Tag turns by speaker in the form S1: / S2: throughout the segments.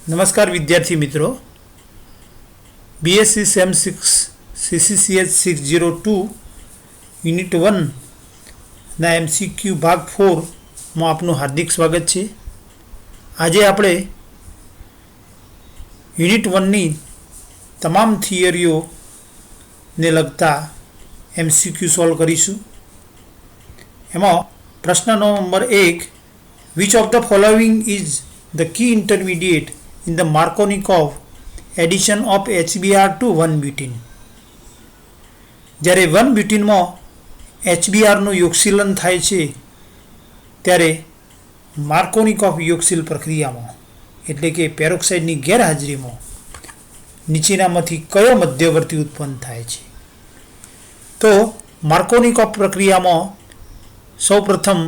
S1: નમસ્કાર વિદ્યાર્થી મિત્રો, બીએસસી સેમ 6 સીસીસીએચ 602 યુનિટ 1 ના એમસીક્યુ ભાગ 4માં આપનું હાર્દિક સ્વાગત છે. આજે આપણે યુનિટ 1ની તમામ થિયરીઓને લગતા એમસીક્યુ સોલ્વ કરીશું. એમાં પ્રશ્ન number 1, which of the following is the key intermediate in the Markovnikov addition of HBr to 1-butene. જ્યારે 1-buteneમાં HBrનું યોગશીલન થાય છે ત્યારે માર્કોનિકોવ યોગશીલ પ્રક્રિયામાં એટલે કે પેરોક્સાઇડની ગેરહાજરીમાં નીચેનામાંથી કયો મધ્યવર્તી ઉત્પન્ન થાય છે? તો માર્કોનિકોવ પ્રક્રિયામાં સૌપ્રથમ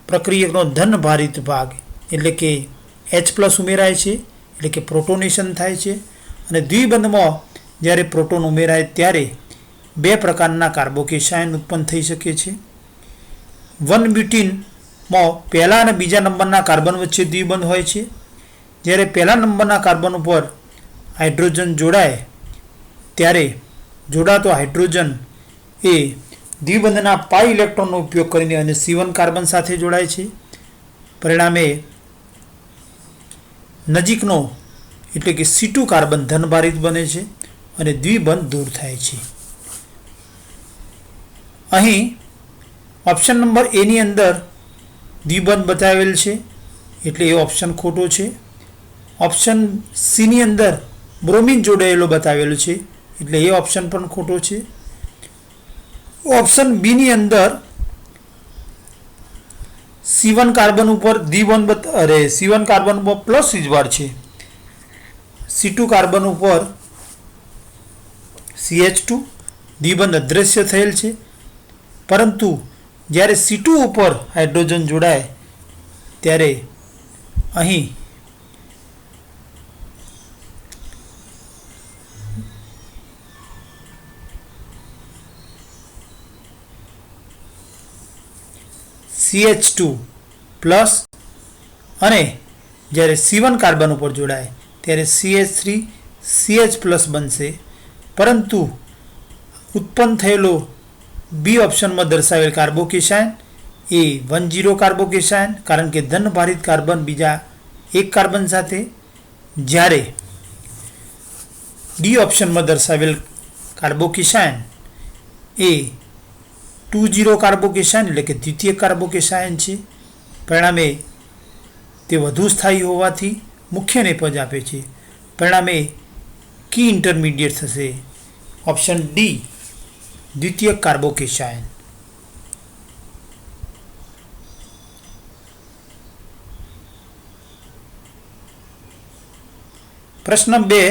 S1: પ્રક્રિયકનો ધનભારિત ભાગ એટલે કે H+ ઉમેરાય છે, એટલે કે પ્રોટોનેશન થાય છે. અને દ્વિબંધમાં જ્યારે પ્રોટોન ઉમેરાય ત્યારે બે પ્રકારના કાર્બોકેશાયન ઉત્પન્ન થઈ શકે છે. 1-buteneમાં પહેલા અને બીજા નંબરના કાર્બન વચ્ચે દ્વિબંધ હોય છે. જ્યારે પહેલા નંબરના કાર્બન ઉપર હાઇડ્રોજન જોડાય ત્યારે જોડાતો હાઇડ્રોજન એ દ્વિબંધના પાઈ ઇલેક્ટ્રોનનો ઉપયોગ કરીને અને C1 કાર્બન સાથે જોડાય છે. પરિણામે નજીકનો એટલે કે C2 કાર્બન ધનભારિત બને છે અને દ્વિબંધ દૂર થાય છે. અહીં ઓપ્શન નંબર A ની અંદર દ્વિબંધ બતાવેલ છે એટલે એ ઓપ્શન ખોટો છે. ઓપ્શન C ની અંદર બ્રોમિન જોડાયેલો બતાવેલો છે એટલે એ ઓપ્શન પણ ખોટો છે. ઓપ્શન B ની અંદર C1 કાર્બન ઉપર દ્વિબંધ C1 કાર્બન ઉપર પ્લસ વીજભાર છે, C2 કાર્બન ઉપર CH2 દ્વિબંધ અદ્રશ્ય થયેલ છે. પરંતુ જ્યારે C2 ઉપર હાઇડ્રોજન જોડાય ત્યારે અહીં CH2 પ્લસ અને જ્યારે C1 કાર્બન ઉપર જોડાય ત્યારે CH3 CH પ્લસ બનશે. પરંતુ ઉત્પન્ન થયેલો બી ઓપ્શનમાં દર્શાવેલ કાર્બોકેશાયન એ 1,0 કાર્બોકેશાયન, કારણ કે ધનભારિત કાર્બન બીજા એક કાર્બન સાથે. જ્યારે ડી ઓપ્શનમાં દર્શાવેલ કાર્બોકેશાયન એ 2,0 કાર્બોકેશાયન એટલે કે દ્વિતીય કાર્બોકેશાયન છે. પરિણામે તે વધુ સ્થાયી હોવાથી મુખ્ય નિપજ આપે છે. પરિણામે કી ઇન્ટરમીડિયેટ થશે ઓપ્શન ડી, દ્વિતીય કાર્બોકેશાયન. પ્રશ્ન 2,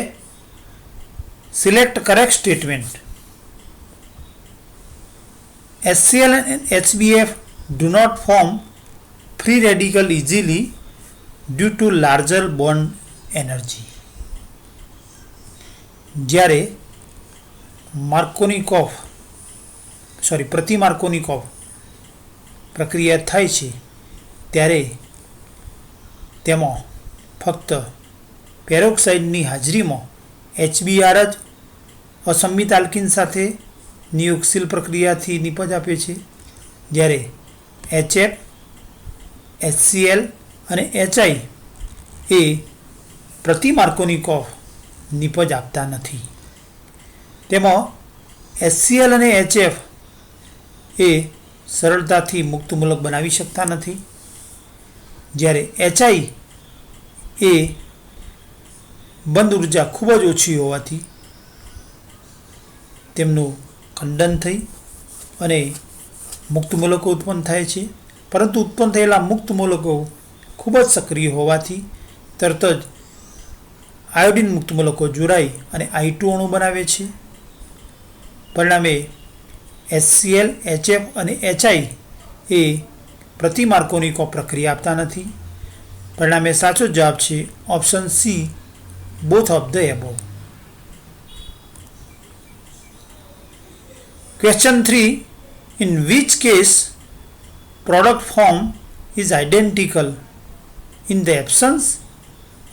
S1: select correct statement. HCl and HBF do not form free radical easily due to larger bond energy. જ્યારે પ્રતિમાર્કોનિકોવ પ્રક્રિયા થાય છે ત્યારે તેમાં ફક્ત પેરોક્સાઇડની હાજરીમાં HBr જ અસંમિત આલ્કીન સાથે નિયોક્સિલ પ્રક્રિયાથી નિપજ આપે છે. જ્યારે HF, HCl અને HI એ પ્રતિમાર્કોનિકોવ નિપજ આપતા નથી. તેમાં HCl અને HF એ સરળતાથી મુક્તમૂલક બનાવી શકતા નથી. જ્યારે HI એ બંધ ઉર્જા ખૂબ જ ઓછી હોવાથી તેમનું ખંડન થઈ અને મુક્ત મૂલકો ઉત્પન્ન થાય છે. પરંતુ ઉત્પન્ન થયેલા મુક્ત મૂલકો ખૂબ જ સક્રિય હોવાથી તરત જ આયોડિન મુક્ત મૂલકો જોડાઈ અને I2 અણુ બનાવે છે. પરિણામે HCl, HF અને HI એ પ્રતિમાર્કોનિકોવ પ્રક્રિયા આપતા નથી. પરિણામે સાચો જવાબ છે option C, both of the above. Question 3, in which case product form is identical in the absence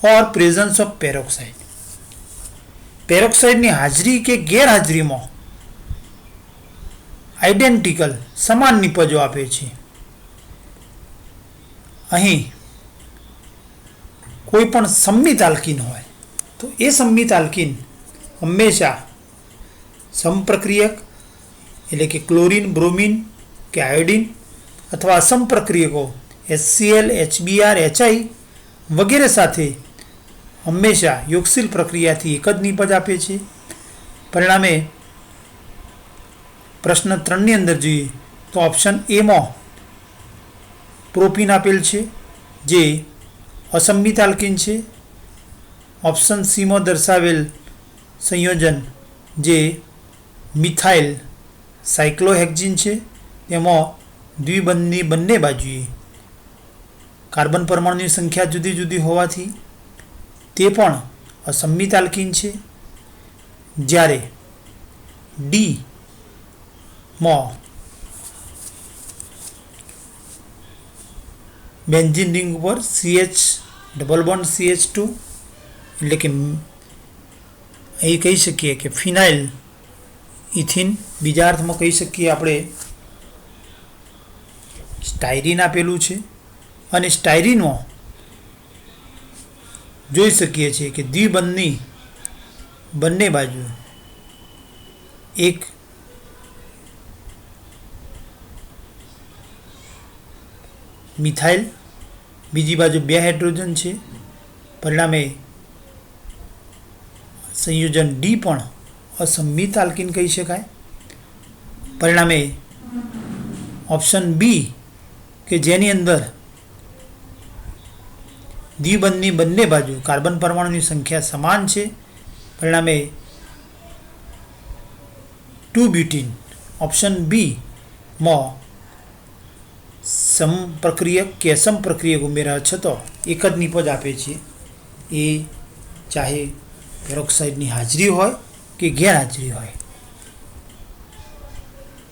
S1: or presence of peroxide. પેરોક્સાઇડની હાજરી કે ગેરહાજરીમાં આઇડેન્ટિકલ સમાન નિપજો આપે છે. અહીં કોઈ પણ સંમિત આલ્કીન હોય તો એ સંમિત આલ્કીન હંમેશા સમપ્રક્રિયક એટલે કે ક્લોરીન, બ્રોમિન કે આયોડિન અથવા અસમપ્રક્રિયકો HCl, HBr, HI વગેરે સાથે હંમેશા યોગશીલ પ્રક્રિયાથી એક જ નિપજ આપે છે. પરિણામે પ્રશ્ન 3 ની અંદર જોઈએ તો ઓપ્શન એમાં પ્રોપીન આપેલ છે જે અસંમિત આલ્કીન છે. ઓપ્શન સીમાં દર્શાવેલ સંયોજન જે મિથાઇલ સાયક્લોહેક્ઝિન છે તેમાં દ્વિબંધની બંને બાજુએ કાર્બન પરમાણુની સંખ્યા જુદી જુદી હોવાથી તે પણ અસંમિત આલ્કીન છે. જ્યારે ડી માં બેન્ઝીન રિંગ ઉપર CH ડબલ બોન્ડ CH2 એટલે કે અહીં કહી શકીએ કે ફિનાઇલ ઇથિન, બીજા અર્થમાં કહી શકીએ આપણે સ્ટાયરીન આપેલું છે. અને સ્ટાયરીનમાં જોઈ શકીએ છીએ કે દ્વિબંધની બંને બાજુ એક મિથાઇલ, બીજી બાજુ 2 હાઇડ્રોજન છે. પરિણામે સંયોજન ડી પણ અસંમિત આલ્કીન કહી શકાય. પરિણામે ઓપ્શન બી કે જેની અંદર દ્વિબંધની બંને બાજુ કાર્બન પરમાણુની સંખ્યા સમાન છે, પરિણામે 2-બ્યુટીન ઓપ્શન બી માં સમપ્રક્રિયક કે અસમપ્રક્રિયક ઉમેરા છતાં એક જ નિપજ આપે છે. એ ચાહે પેરોક્સાઇડની હાજરી હોય કે ગેરહાજરી હોય.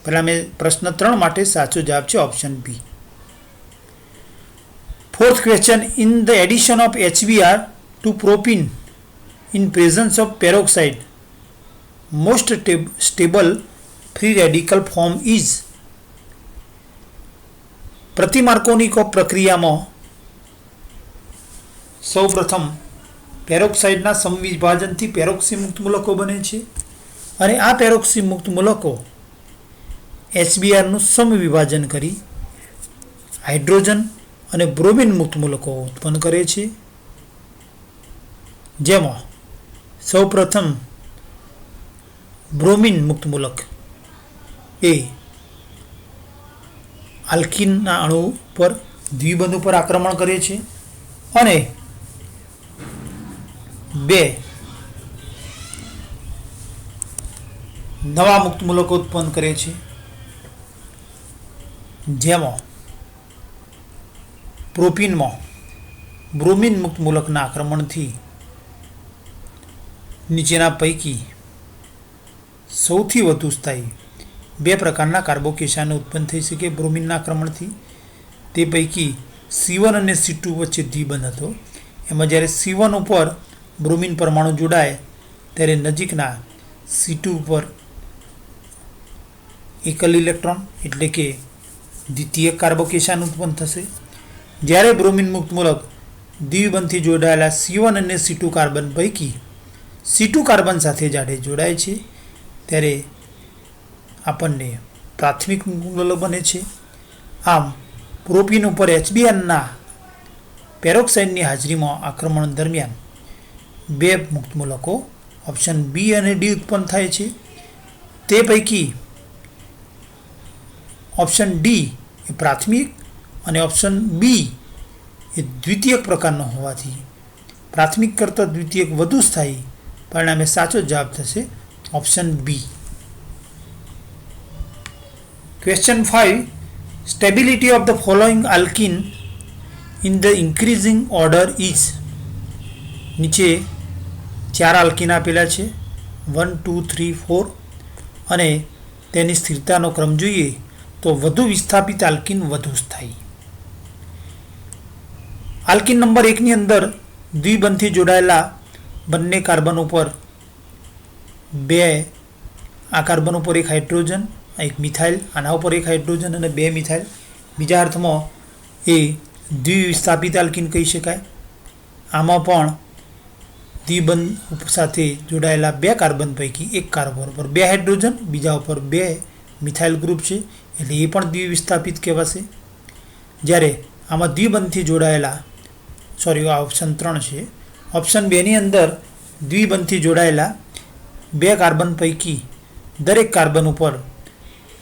S1: પરિણામે પ્રશ્ન 3 માટે સાચો જવાબ છે option B. Fourth question, in the addition of HBr to propene in presence of peroxide, most stable free radical form is. પ્રતિમાર્કોનિકો પ્રક્રિયામાં સૌપ્રથમ પેરોક્સાઇડના સમવિભાજનથી પેરોક્સી મુક્ત મૂલકો બને છે અને આ પેરોક્સી મુક્ત મૂલકો HBrનું સમવિભાજન કરી હાઇડ્રોજન અને બ્રોમિન મુક્ત મૂલકો ઉત્પન્ન કરે છે. જેમાં સૌપ્રથમ બ્રોમિન મુક્ત મૂલક એ આલ્કીનના અણુ પર દ્વિબંધ ઉપર આક્રમણ કરે છે અને 2 નવા મુક્ત મૂલકો ઉત્પન્ન કરે છે. જેમાં પ્રોપીનમાં બ્રોમિન મુક્ત મૂલકના આક્રમણથી નીચેના પૈકી સૌથી વધુ સ્થાયી 2 પ્રકારના કાર્બોકેશાનો ઉત્પન્ન થઈ શકે બ્રોમિનના આક્રમણથી. તે પૈકી C1 અને C2 વચ્ચે દ્વિબંધ હતો. એમાં જ્યારે C1 ઉપર બ્રોમિન પરમાણુ જોડાય ત્યારે નજીકના C2 ઉપર એકલ ઇલેક્ટ્રોન એટલે કે દ્વિતીય કાર્બોકેશાન ઉત્પન્ન થશે. જ્યારે બ્રોમિન મુક્ત મૂલક દ્વિબંધથી જોડાયેલા C1 અને C2 કાર્બન પૈકી C2 કાર્બન સાથે જાડે જોડાય છે ત્યારે આપણને પ્રાથમિક મૂલક બને છે. આમ પ્રોપીન ઉપર HBrના પેરોક્સાઇડની હાજરીમાં આક્રમણ દરમિયાન 2 મુક્ત મૂલકો ઓપ્શન બી અને ડી ઉત્પન્ન થાય છે. તે પૈકી ઓપ્શન ડી એ પ્રાથમિક અને ઓપ્શન બી એ દ્વિતીયક પ્રકારનો હોવાથી પ્રાથમિક કરતાં દ્વિતીયક વધુ સ્થાયી. પરિણામે સાચો જવાબ થશે option B. Question 5. Stability of the following alkene in the increasing order is. નીચે 4 આલ્કીન આપેલા છે 1, 2, 3, 4 અને તેની સ્થિરતાનો ક્રમ જોઈએ તો વધુ વિસ્થાપિત આલ્કીન વધુ સ્થાયી. આલ્કીન નંબર 1 ની અંદર દ્વિબંધથી જોડાયેલા બંને કાર્બન ઉપર બે, આ કાર્બન ઉપર એક હાઇડ્રોજન, એક મિથાઇલ, આના ઉપર એક હાઇડ્રોજન અને બે મિથાઇલ, બીજા અર્થમાં એ દ્વિવિસ્થાપિત આલ્કીન કહી શકાય. આમાં પણ દ્વિબંધ સાથે જોડાયેલા બે કાર્બન પૈકી એક કાર્બન ઉપર બે હાઇડ્રોજન, બીજા ઉપર બે મિથાઇલ ગ્રુપ છે, એટલે એ પણ દ્વિવિસ્થાપિત કહેવાશે. જ્યારે આમાં દ્વિબંધથી જોડાયેલા, આ ઓપ્શન 3 છે. ઓપ્શન 2ની અંદર દ્વિબંધથી જોડાયેલા બે કાર્બન પૈકી દરેક કાર્બન ઉપર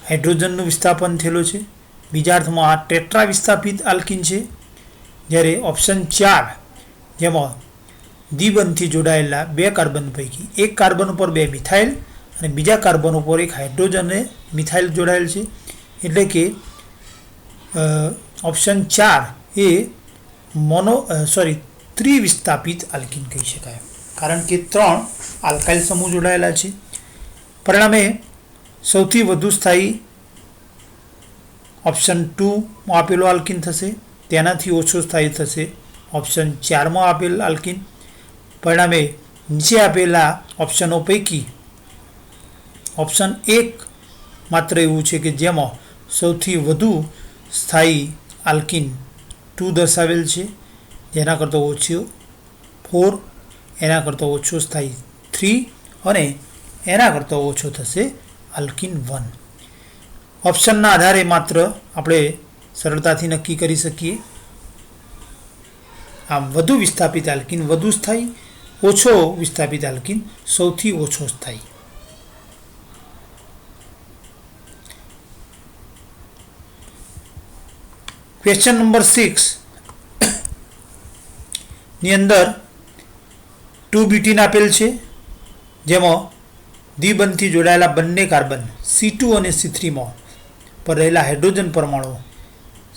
S1: હાઇડ્રોજનનું વિસ્થાપન થયેલું છે. બીજા અર્થમાં આ ટેટ્રા વિસ્થાપિત આલ્કીન છે. જ્યારે ઓપ્શન 4, જેમાં દ્વિબંધથી જોડાયેલા બે કાર્બન પૈકી એક કાર્બન ઉપર બે મિથાઇલ અને બીજા કાર્બન ઉપર એક હાઇડ્રોજન અને મિથાઇલ જોડાયેલ છે, એટલે કે ઓપ્શન 4 એ ત્રિવિસ્થાપિત આલ્કીન કહી શકાય, કારણ કે 3 આલ્કાઇલ સમૂહ જોડાયેલા છે. પરિણામે સૌથી વધુ સ્થાયી ઓપ્શન 2માં આપેલો આલ્કીન થશે, તેનાથી ઓછો સ્થાયી થશે ઓપ્શન 4માં આપેલ આલ્કીન. પરિણામે નીચે આપેલા ઓપ્શનો પૈકી ઓપ્શન 1 માત્ર એવું છે કે જેમાં સૌથી વધુ સ્થાયી આલ્કીન 2 દર્શાવેલ છે, જેના કરતાં ઓછો 4, એના કરતાં ઓછો સ્થાયી 3 અને એના કરતાં ઓછો થશે આલ્કીન 1. ઓપ્શનના આધારે માત્ર આપણે સરળતાથી નક્કી કરી શકીએ. આમ વધુ વિસ્થાપિત આલ્કીન વધુ સ્થાયી, ઓછો વિસ્થાપિત આલ્કીન સૌથી ઓછો સ્થાયી. ક્વેશ્ચન નંબર 6 ની અંદર 2-બ્યુટીન આપેલ છે, જેમાં દ્વિબંધથી જોડાયેલા બંને કાર્બન C2 અને C3માં પર રહેલા હાઇડ્રોજન પરમાણુ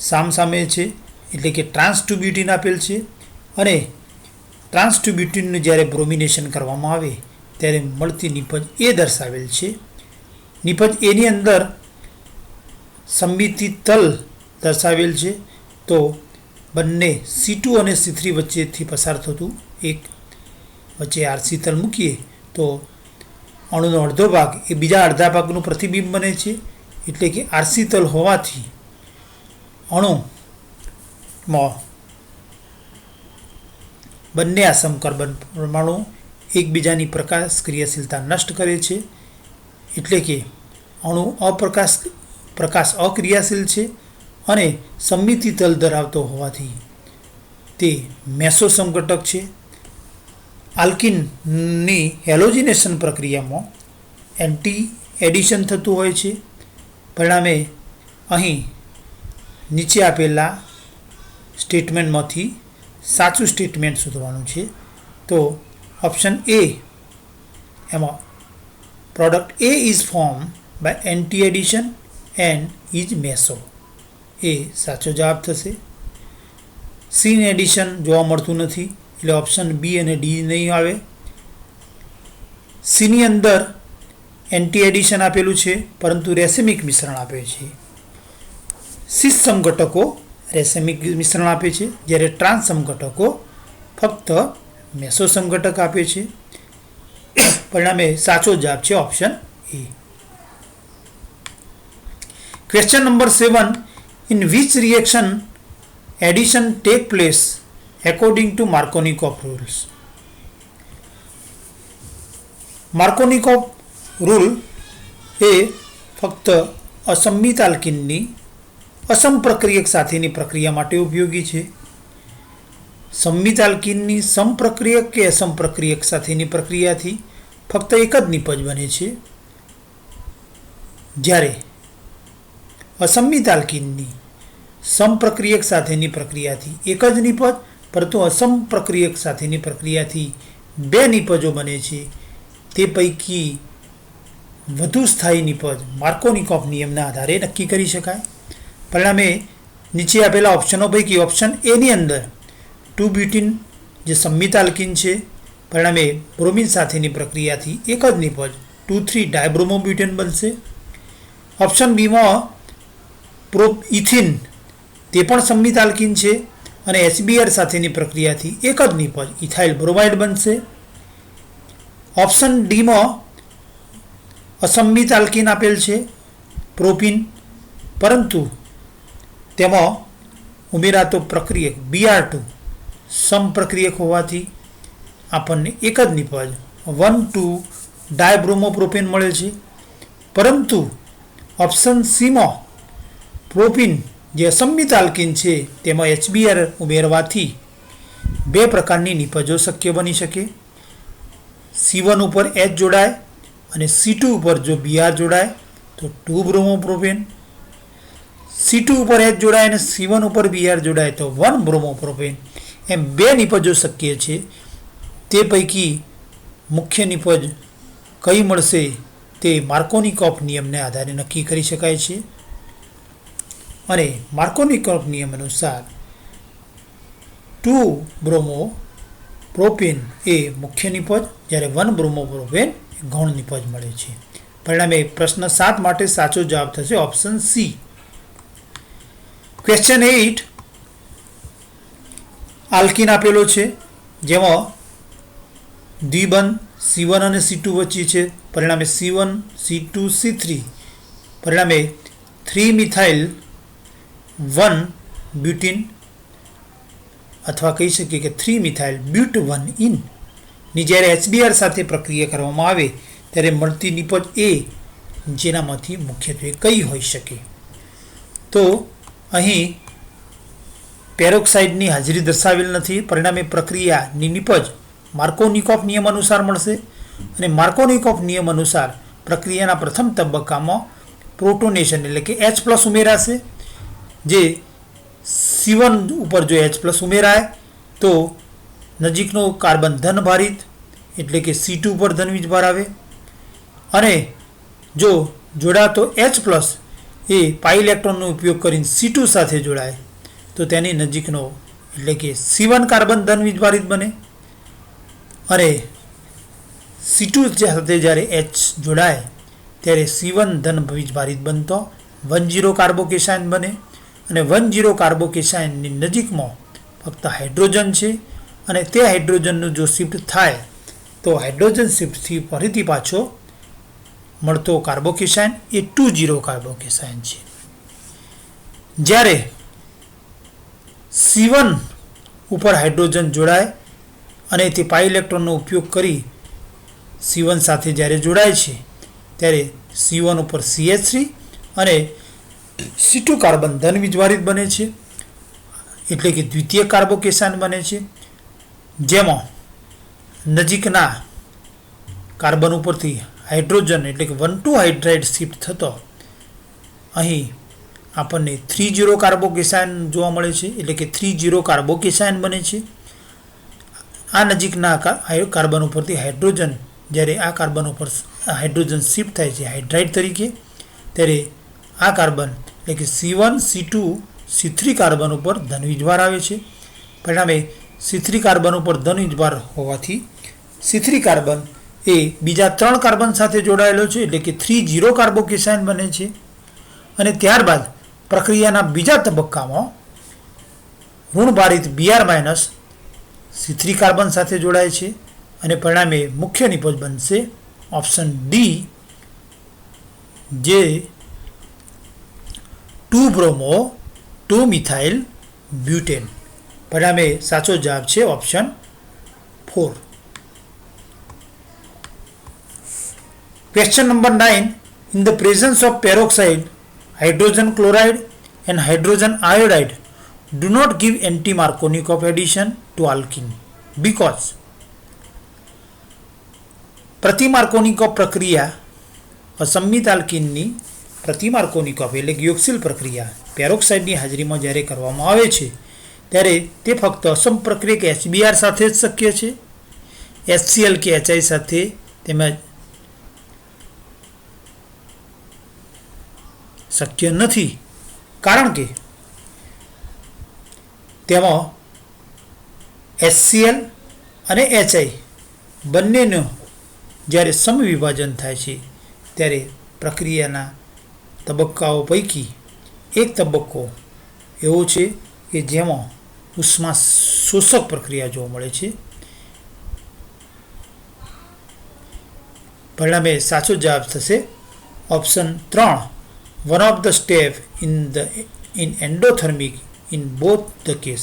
S1: સામસામે છે, એટલે કે ટ્રાન્સ 2-બ્યુટીન આપેલ છે. અને ટ્રાન્સ 2-બ્યુટીનનું જ્યારે બ્રોમિનેશન કરવામાં આવે ત્યારે મળતી નિપજ એ દર્શાવેલ છે. નિપજ એની અંદર સમમિતિ તલ દર્શાવેલ છે, તો બંને C2 અને C3 વચ્ચેથી પસાર થતું એક વચ્ચે RC તલ મૂકીએ તો અણુનો અડધો ભાગ એ બીજા અડધા ભાગનું પ્રતિબિંબ બને છે, એટલે કે RC તલ હોવાથી અણુમાં બંને આ સમકાર્બન પરમાણુ એકબીજાની પ્રકાશ ક્રિયાશીલતા નષ્ટ કરે છે, એટલે કે અણુ પ્રકાશ અક્રિયાશીલ છે અને સમમિતિ તલ ધરાવતો હોવાથી તે મેસો સમઘટક છે. આલ્કીનની હેલોજિનેશન પ્રક્રિયામાં એન્ટી એડિશન થતું હોય છે. પરિણામે અહીં નીચે આપેલા સ્ટેટમેન્ટમાંથી સાચું સ્ટેટમેન્ટ શોધવાનું છે. તો ઓપ્શન A, એમાં product A is form by anti addition and is meso, એ સાચો જવાબ થશે. સીન એડિશન જોવા મળતું નથી, એટલે ઓપ્શન B અને D નહીં આવે. સીની અંદર એન્ટી એડિશન આપેલું છે, પરંતુ રેસેમિક મિશ્રણ આપે છે. સિસ સમઘટકો રેસેમિક મિશ્રણ આપે છે, જ્યારે ટ્રાન્સ સમઘટકો ફક્ત મેસો સમઘટક આપે છે. પરિણામે સાચો જવાબ છે option A. Question number 7, in which reaction addition take place according to Markovnikov rules. Markovnikov rule એ ફક્ત અસંમિત આલ્કીનની અસમપ્રક્રિયક સાથેની પ્રક્રિયા માટે ઉપયોગી છે. સંમિત આલ્કીનની સમપ્રક્રિયક કે અસમપ્રક્રિયક સાથેની પ્રક્રિયાથી ફક્ત એક જ નિપજ બને છે, જ્યારે અસંમિત આલ્કીનની સમપ્રક્રિયક સાથેની પ્રક્રિયાથી એક જ નિપજ, પરંતુ અસમપ્રક્રિયક સાથેની પ્રક્રિયાથી બે નિપજો બને છે. તે પૈકી વધુ સ્થાયી નિપજ માર્કોનિકોફ નિયમના આધારે નક્કી કરી શકાય. પરિણામે નીચે આપેલા ઓપ્શનો પૈકી ઓપ્શન A ની અંદર 2-બ્યુટીન જે સંમિત આલ્કીન છે, પરિણામે બ્રોમિન સાથેની પ્રક્રિયાથી એક જ નિપજ 2,3 ડાયબ્રોમોબ્યુટેન બનશે. ઓપ્શન બીમાં ઇથિન તે પણ સંમિત આલ્કીન છે અને HBr સાથેની પ્રક્રિયાથી એક જ નિપજ ઇથાઇલ બ્રોમાઇડ બનશે. ઓપ્શન ડીમાં અસંમિત આલ્કીન આપેલ છે પ્રોપીન, પરંતુ તેમાં ઉમેરાતો પ્રક્રિયક Br2 સમપ્રક્રિયક હોવાથી આપણને એક જ નિપજ 1,2 ડાયબ્રોમોપ્રોપેન મળે છે. પરંતુ ઓપ્શન સીમાં પ્રોપીન જે અસંમિત આલ્કીન છે તેમાં HBr ઉમેરવાથી બે પ્રકારની નિપજો શક્ય બની શકે. C1 ઉપર H જોડાય અને C2 ઉપર જો Br જોડાય તો 2 બ્રોમોપ્રોપેન. C2 ઉપર H જોડાય અને C1 ઉપર Br જોડાય તો 1 બ્રોમોપ્રોપેન. એમ બે નિપજો શક્ય છે. તે પૈકી મુખ્ય નિપજ કઈ મળશે તે માર્કોનિકોફ નિયમને આધારે નક્કી કરી શકાય છે. અને માર્કોનિકોફ નિયમ અનુસાર 2 બ્રોમોપ્રોપેન એ મુખ્ય નિપજ, જ્યારે 1 બ્રોમોપ્રોપેન ગૌણ નિપજ મળે છે. પરિણામે પ્રશ્ન 7 માટે સાચો જવાબ થશે ઓપ્શન સી. ક્વેશ્ચન 8 આલ્કીન આપેલો છે જેમાં દ્વિબંધ C1 અને C2 વચ્ચે છે. પરિણામે C1 C2 C3. પરિણામે 3 મિથાઇલ 1 બ્યુટીન અથવા કહી શકીએ કે 3 મિથાઇલ બ્યુટ 1 ઇન ની જ્યારે HBr સાથે પ્રક્રિયા કરવામાં આવે ત્યારે મળતી નિપજ એ જેનામાંથી મુખ્યત્વે કઈ હોઈ શકે. તો અહીં પેરોક્સાઇડની હાજરી દર્શાવેલ નથી. પરિણામે પ્રક્રિયાની નિપજ માર્કોનિકોફ નિયમ અનુસાર મળશે. અને માર્કોનિકોફ નિયમ અનુસાર પ્રક્રિયાના પ્રથમ તબક્કામાં પ્રોટોનેશન એટલે કે H+ ઉમેરાશે. જે C1 ઉપર જો H+ ઉમેરાય તો નજીકનો કાર્બન ધનભારિત એટલે કે C2 ઉપર ધન વીજભાર આવે. અને જો જોડાતો H+ એ પાઈ ઇલેક્ટ્રોનનો ઉપયોગ કરીને C2 સાથે જોડાય તો તેની નજીકનો એટલે કે C1 કાર્બન ધન વીજભારિત બને. અને C2 સાથે જ્યારે H જોડાય ત્યારે C1 ધન વીજભારિત બનતો 1,0 કાર્બોકેશાયન બને. અને 1,0 કાર્બોકેશાયનની નજીકમાં ફક્ત હાઇડ્રોજન છે. અને તે હાઇડ્રોજનનું જો શિફ્ટ થાય તો હાઇડ્રોજન શિફ્ટથી ફરીથી પાછો મળતો કાર્બોકેશાયન એ 2,0 કાર્બોકેશાયન છે. જ્યારે C1 ઉપર હાઇડ્રોજન જોડાય અને તે પાઈ ઇલેક્ટ્રોનનો ઉપયોગ કરી C1 સાથે જ્યારે જોડાય છે ત્યારે C1 ઉપર CH3 અને C2 કાર્બન ધન વીજભારિત બને છે એટલે કે દ્વિતીય કાર્બોકેશાયન બને છે. જેમાં નજીકના કાર્બન ઉપરથી હાઇડ્રોજન એટલે કે 1,2 હાઇડ્રાઇડ શિફ્ટ થતો અહીં આપણને 3,0 કાર્બોકેશાયન જોવા મળે છે એટલે કે 3,0 કાર્બોકેશાયન બને છે. આ નજીકના કાર્બન ઉપરથી હાઇડ્રોજન જ્યારે આ કાર્બન ઉપર હાઇડ્રોજન શિફ્ટ થાય છે હાઇડ્રાઇડ તરીકે ત્યારે આ કાર્બન એટલે કે C1 C2 C3 કાર્બન ઉપર ધન વીજભાર આવે છે. પરિણામે C3 કાર્બન ઉપર ધન વીજભાર હોવાથી C3 કાર્બન એ બીજા 3 કાર્બન સાથે જોડાયેલો છે એટલે કે 3,0 કાર્બોકેશાયન બને છે. અને ત્યારબાદ પ્રક્રિયાના બીજા તબક્કામાં ઋણભારિત Br- C3 કાર્બન સાથે જોડાય છે. અને પરિણામે મુખ્ય નિપજ બનશે ઓપ્શન ડી, જે 2 બ્રોમો 2 મિથાઇલ બ્યુટેન. પરિણામે સાચો જવાબ છે option 4. Question number 9. In the presence of peroxide, hydrogen chloride and hydrogen iodide do not give anti-Markovnikov addition to alkene because પ્રતિમાર્કોનિકોફ પ્રક્રિયા અસંમિત આલ્કીનની પ્રતિમાર્કોનિકોફ એટલે કે યોગશીલ પ્રક્રિયા પેરોક્સાઇડની હાજરીમાં જ્યારે કરવામાં આવે છે ત્યારે તે ફક્ત અસમપ્રક્રિયક HBr સાથે જ શક્ય છે. HCl કે HI સાથે તેમજ શક્ય નથી, કારણ કે તેમાં HCl અને HI બંનેનો જ્યારે સમવિભાજન થાય છે ત્યારે પ્રક્રિયાના તબક્કાઓ પૈકી એક તબક્કો એવો છે કે જેમાં ઉષ્મા શોષક પ્રક્રિયા જોવા મળે છે. પરિણામે સાચો જવાબ થશે option 3. One of the step in endothermic in both the case,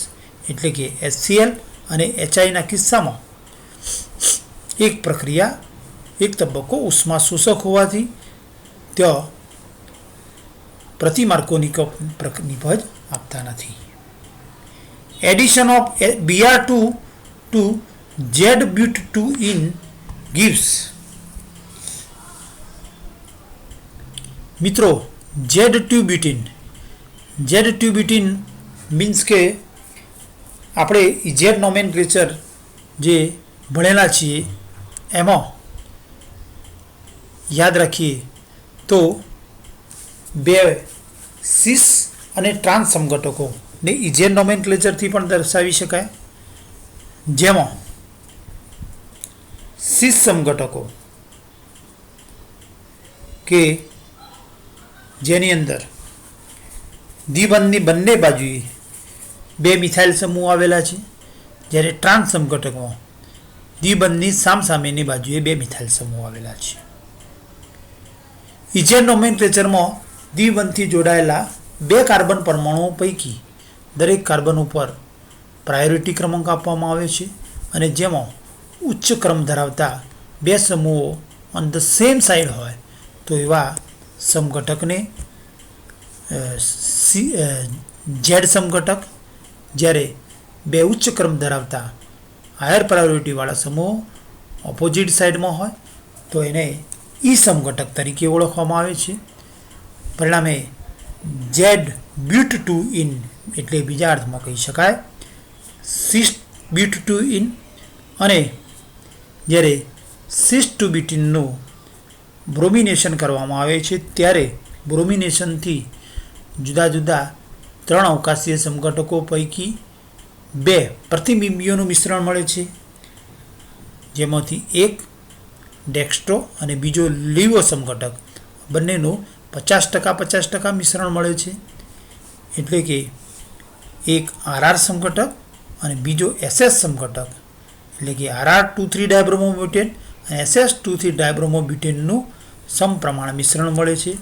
S1: એટલે કે HCl અને HIના કિસ્સામાં એક પ્રક્રિયા એક તબક્કો ઉષ્મા શોષક હોવાથી ત્યાં પ્રતિ માર્કોનિકોવ નિપજ આપતા નથી. Addition of Br2 to Z-but2 in gives. મિત્રો Z-tubutene મીન્સ કે આપણે ઇઝેડ નોમેનક્લેચર જે ભણેલા છીએ એમાં યાદ રાખીએ તો બે સિસ અને ટ્રાન્સ સમઘટકો ને ઇઝેડ નોમેનક્લેચરથી પણ દર્શાવી શકાય, જેમાં સિસ સમઘટકો કે જેની અંદર દ્વિબંધની બંને બાજુએ બે મિથાઇલ સમૂહ આવેલા છે, જ્યારે ટ્રાન્સ સમઘટકમાં દ્વિબંધની સામસામેની બાજુએ બે મિથાઇલ સમૂહ આવેલા છે. ઇઝેડ નોમેનક્લેચરમાં દ્વિબંધથી જોડાયેલા બે કાર્બન પરમાણુઓ પૈકી દરેક કાર્બન ઉપર પ્રાયોરિટી ક્રમાંક આપવામાં આવે છે અને જેમાં ઉચ્ચ ક્રમ ધરાવતા બે સમૂહો ઓન ધ સેમ સાઇડ હોય તો એવા સમઘટકને ઝેડ સમઘટક, જ્યારે બે ઉચ્ચ ક્રમ ધરાવતા હાયર પ્રાયોરિટીવાળા સમૂહો ઓપોઝિટ સાઇડમાં હોય તો એને ઈ સમઘટક તરીકે ઓળખવામાં આવે છે. પરિણામે Z-but2 in એટલે બીજા અર્થમાં કહી શકાય cis-but2 in, અને જ્યારે cis-2-buteneનું બ્રોમિનેશન કરવામાં આવે છે ત્યારે બ્રોમિનેશનથી જુદા જુદા 3 અવકાશીય સમઘટકો પૈકી બે પ્રતિબિંબીઓનું મિશ્રણ મળે છે, જેમાંથી એક ડેક્સ્ટ્રો અને બીજો લીવો સમઘટક, બંનેનું 50% મિશ્રણ મળે છે. એટલે કે એક RR સમઘટક અને બીજો SS સમઘટક, એટલે કે RR2,3 ડાયબ્રોમોબ્યુટેન અને SS2,3 ડાયબ્રોમોબ્યુટેનનું સમપ્રમાણ મિશ્રણ મળે છે.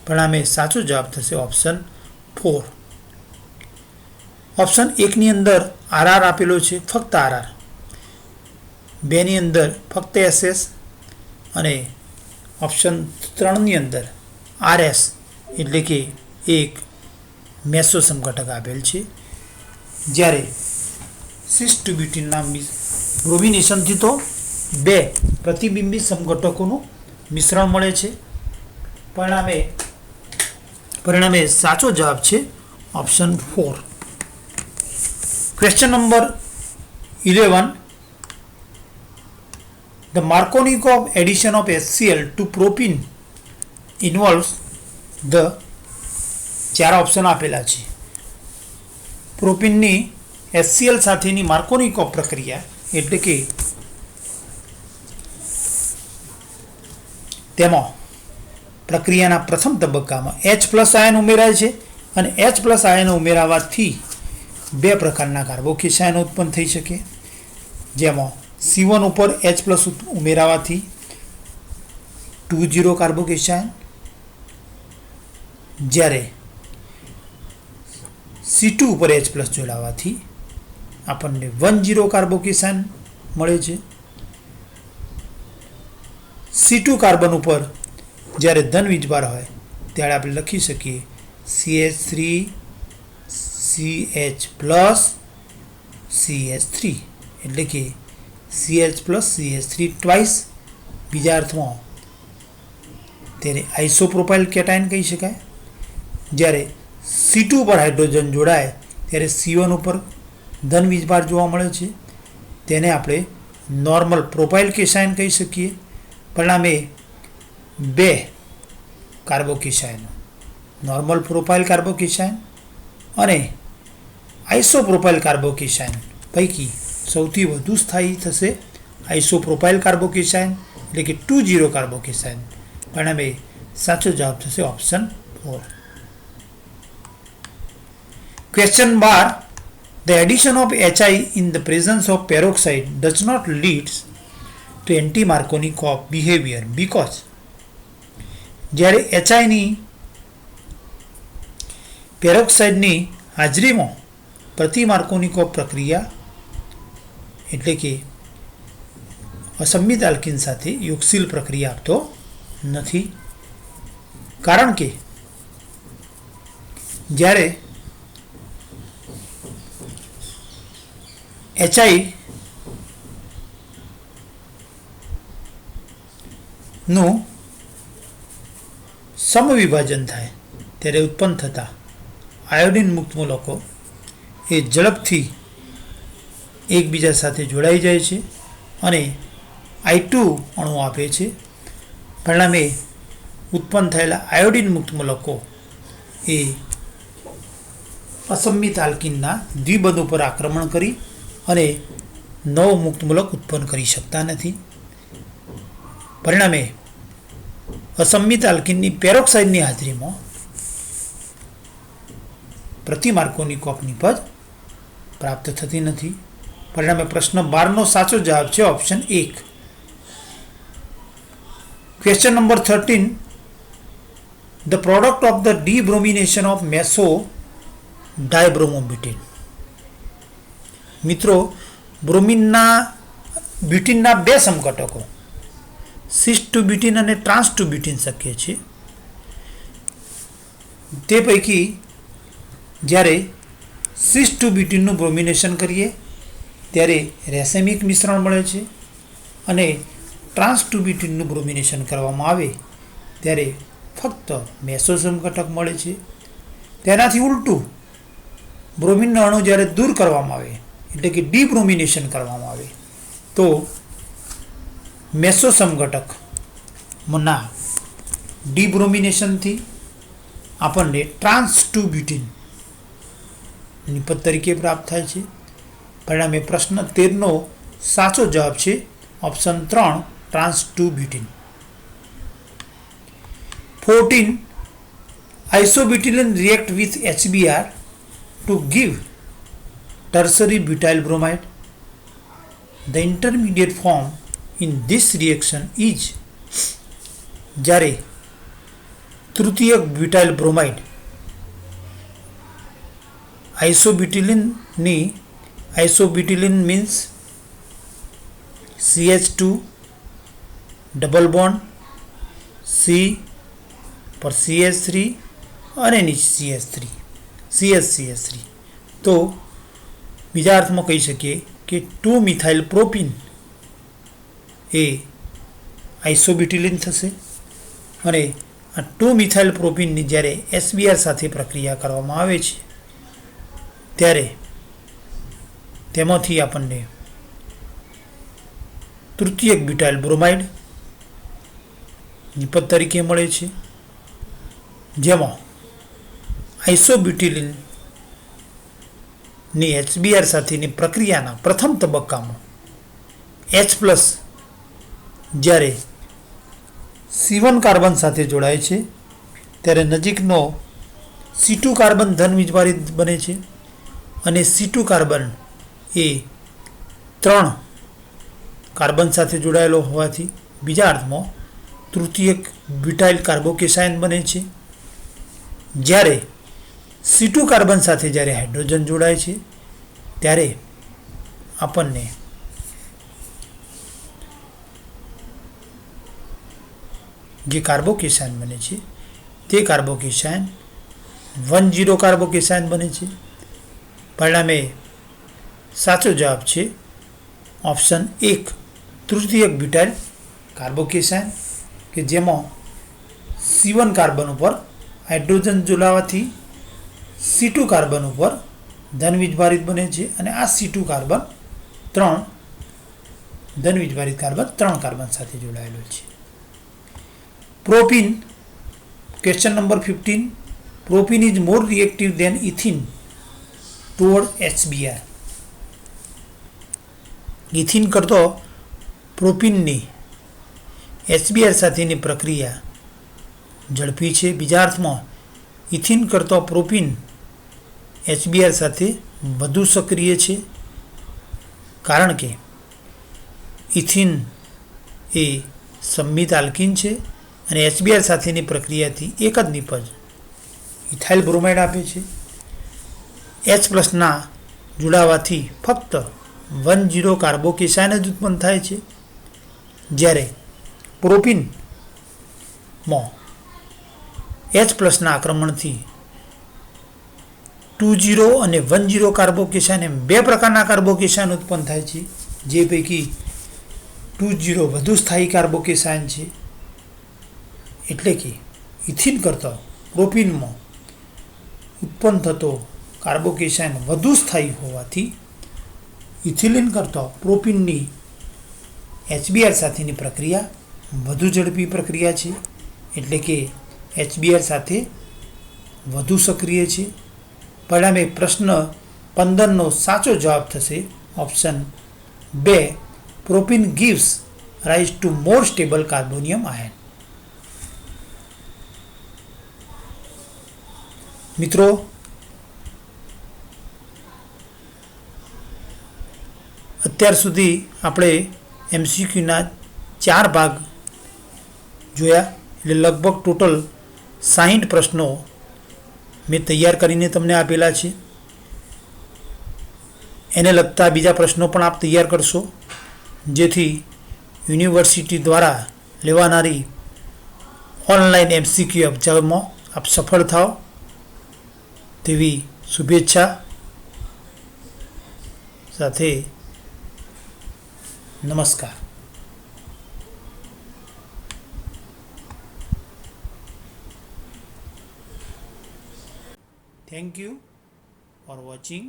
S1: પરિણામે સાચો જવાબ થશે ઓપ્શન 4. ઓપ્શન 1ની અંદર RR આપેલો છે, ફક્ત RR, 2ની અંદર ફક્ત SS અને ઓપ્શન 3ની અંદર RS એટલે કે એક મેસો સમઘટક આપેલ છે. જ્યારે cis-2-buteneના બ્રોમિનેશનથી તો બે પ્રતિબિંબી સમઘટકોનું મિશ્રણ મળે છે. પરિણામે સાચો જવાબ છે option 4. Question number 11. The Markovnikov addition of HCl to propene involves the, ચાર ઓપ્શન આપેલા છે. પ્રોપીનની HCl સાથેની માર્કોનિકોવ પ્રક્રિયા એટલે કે તેમાં પ્રક્રિયાના પ્રથમ તબક્કામાં H+ આયન ઉમેરાય છે અને H+ આયન ઉમેરાવાથી બે પ્રકારના કાર્બોકેશાયન ઉત્પન્ન થઈ શકે, જેમાં C1 ઉપર H+ ઉમેરાવાથી 2,0 કાર્બોકેશાયન, જ્યારે C2 ઉપર H+ જોડાવાથી આપણને 1,0 કાર્બોકેશાયન મળે છે. C2 કાર્બન ઉપર જ્યારે ધન વીજભાર હોય ત્યારે આપણે લખી શકીએ CH3 CH+CH3, એટલે કે CH+CH3 ટ્વાઇસ. બીજા અર્થમાં તેને આઇસોપ્રોપાઇલ કેટાયન કહી શકાય. જ્યારે C2 પર હાઇડ્રોજન જોડાય ત્યારે C1 ઉપર ધન વીજભાર જોવા મળે છે, તેને આપણે નોર્મલ પ્રોપાઇલ કેશાયન કહી શકીએ. પરિણામે બે કાર્બોકેશાયનો નોર્મલ પ્રોપાઇલ કાર્બોકેશાયન અને આઇસોપ્રોપાઇલ કાર્બોકેશાયન પૈકી સૌથી વધુ સ્થાયી થશે આઇસોપ્રોપાઇલ કાર્બોકેશાયન, એટલે કે 2,0 કાર્બોકેશાયન. પરિણામે સાચો જવાબ થશે option 4. Question 12. The addition of HI in the presence of peroxide does not lead to anti-Markovnikov behavior because જ્યારે HIની પેરોક્સાઇડની હાજરીમાં પ્રતિ-માર્કોનિકોવ પ્રક્રિયા એટલે કે અસંમિત આલ્કીન સાથે યોગશીલ પ્રક્રિયા આપતો નથી, કારણ કે જ્યારે HI નું સમવિભાજન થાય ત્યારે ઉત્પન્ન થતા આયોડિન મુક્ત મૂલકો એ ઝડપથી એકબીજા સાથે જોડાઈ જાય છે અને I2 અણુ આપે છે. પરિણામે ઉત્પન્ન થયેલા આયોડિન મુક્ત મૂલકો એ અસંમિત આલ્કીનના દ્વિબંધ ઉપર આક્રમણ કરી અને નવ મુક્ત મૂલક ઉત્પન્ન કરી શકતા નથી. પરિણામે અસંમિત આલ્કીનની પેરોક્સાઇડની હાજરીમાં પ્રતિ-માર્કોનિકોવ નિપજ પ્રાપ્ત થતી નથી. પરિણામે પ્રશ્ન 12નો સાચો જવાબ છે option 1. Question number 13. The product of the debromination of meso ડાયબ્રોમોબ્યુટીન. મિત્રો, બ્યુટીનના બે સમઘટકો સિસ ટુ બ્યુટીન અને ટ્રાન્સ ટુ બ્યુટીન શક્ય છે. તે પૈકી જ્યારે સિસ ટુ બ્યુટીનનું બ્રોમિનેશન કરીએ ત્યારે રેસેમિક મિશ્રણ મળે છે અને ટ્રાન્સ ટુ બ્યુટીનનું બ્રોમિનેશન કરવામાં આવે ત્યારે ફક્ત મેસો સમઘટક મળે છે. તેનાથી ઉલટું બ્રોમિનનો અણુ જ્યારે દૂર કરવામાં આવે એટલે કે ડીબ્રોમિનેશન કરવામાં આવે તો મેસો સમઘટકના ડીબ્રોમિનેશનથી આપણને ટ્રાન્સ ટુ બ્યુટીન નિપજ તરીકે પ્રાપ્ત થાય છે. પરિણામે પ્રશ્ન 13નો સાચો જવાબ છે option 3 trans two butene. 14. Isobutylene react with HBr to give tertiary butyl bromide. The intermediate form in this reaction is જ્યારે તૃતીયક butyl bromide isobutylene means CH2 double bond C પર CH3 અને નીચે CH3 તો બીજા અર્થમાં કહી શકીએ કે 2 મિથાઇલ પ્રોપીન એ આઇસોબ્યુટિલિન થશે અને આ 2 મિથાઇલ પ્રોપીનની જ્યારે SBr સાથે પ્રક્રિયા કરવામાં આવે છે ત્યારે તેમાંથી આપણને તૃતીયક બ્યુટાઇલ બ્રોમાઇડ નિપજ તરીકે મળે છે, જેમાં આઇસોબ્યુટિલિનની HBr સાથેની પ્રક્રિયાના પ્રથમ તબક્કામાં H+ જ્યારે C1 કાર્બન સાથે જોડાય છે ત્યારે નજીકનો C2 કાર્બન ધન વીજભારિત બને છે અને C2 કાર્બન એ 3 કાર્બન સાથે જોડાયેલો હોવાથી બીજા અર્થમાં તૃતીયક બ્યુટાઇલ કાર્બોકેસાયન બને છે. જ્યારે C2 કાર્બન સાથે જ્યારે હાઇડ્રોજન જોડાય છે ત્યારે આપણને જે કાર્બોકેસાયન બને છે તે કાર્બોકેસાયન 1,0 કાર્બોકેસાયન બને છે. પરિણામે સાચો જવાબ છે ઓપ્શન 1 તૃતીયક બ્યુટાઇલ કાર્બોકેસાયન કે જેમાં C1 કાર્બન ઉપર હાઇડ્રોજન જોડાવાથી C2 કાર્બન ઉપર ધન વીજભારિત બને છે અને આ C2 કાર્બન 3 ધન વીજભારિત કાર્બન 3 કાર્બન સાથે જોડાયેલો છે. Propene. Question number 15. Propene is more reactive than ethyne toward HBr. Ethyne કરતો પ્રોપીનની HBr સાથેની પ્રક્રિયા ઝડપી છે. બીજા અર્થમાં ઇથિન કરતો પ્રોપીન HBr સાથે વધુ સક્રિય છે, કારણ કે ઇથિન એ સંમિત આલ્કીન છે અને HBr સાથેની પ્રક્રિયાથી એક જ નિપજ ઇથાઇલ બ્રોમાઇડ આપે છે. H+ જોડાવાથી ફક્ત 1,0 કાર્બોકેશાયન જ ઉત્પન્ન થાય છે, જ્યારે પ્રોપીનમાં H+ આક્રમણથી 2,0 અને 1,0 કાર્બોકેશાયન એમ બે પ્રકારના કાર્બોકેશાયન ઉત્પન્ન થાય છે, જે પૈકી 2,0 વધુ સ્થાયી કાર્બોકેશાયન છે. એટલે કે ઇથિન કરતાં પ્રોપીનમાં ઉત્પન્ન થતો કાર્બોકેશાયન વધુ સ્થાયી હોવાથી ઇથિલિન કરતાં પ્રોપીનની HBr સાથેની પ્રક્રિયા વધુ ઝડપી પ્રક્રિયા છે, એટલે કે HBr સાથે વધુ સક્રિય છે. પરિણામે પ્રશ્ન 15નો સાચો જવાબ થશે option 2, propyne gives rise to more stable carbonium ion. મિત્રો, અત્યાર સુધી આપણે MCQના 4 ભાગ જોયા, એટલે લગભગ ટોટલ 60 પ્રશ્નો મેં તૈયાર કરીને તમને આપેલા છે. એને લગતા બીજા પ્રશ્નો પણ આપ તૈયાર કરશો, જેથી યુનિવર્સિટી દ્વારા લેવાનારી ઓનલાઈન MCQ એક્ઝામમાં આપ સફળ થાઓ તેવી શુભેચ્છા સાથે નમસ્કાર. Thank you for watching.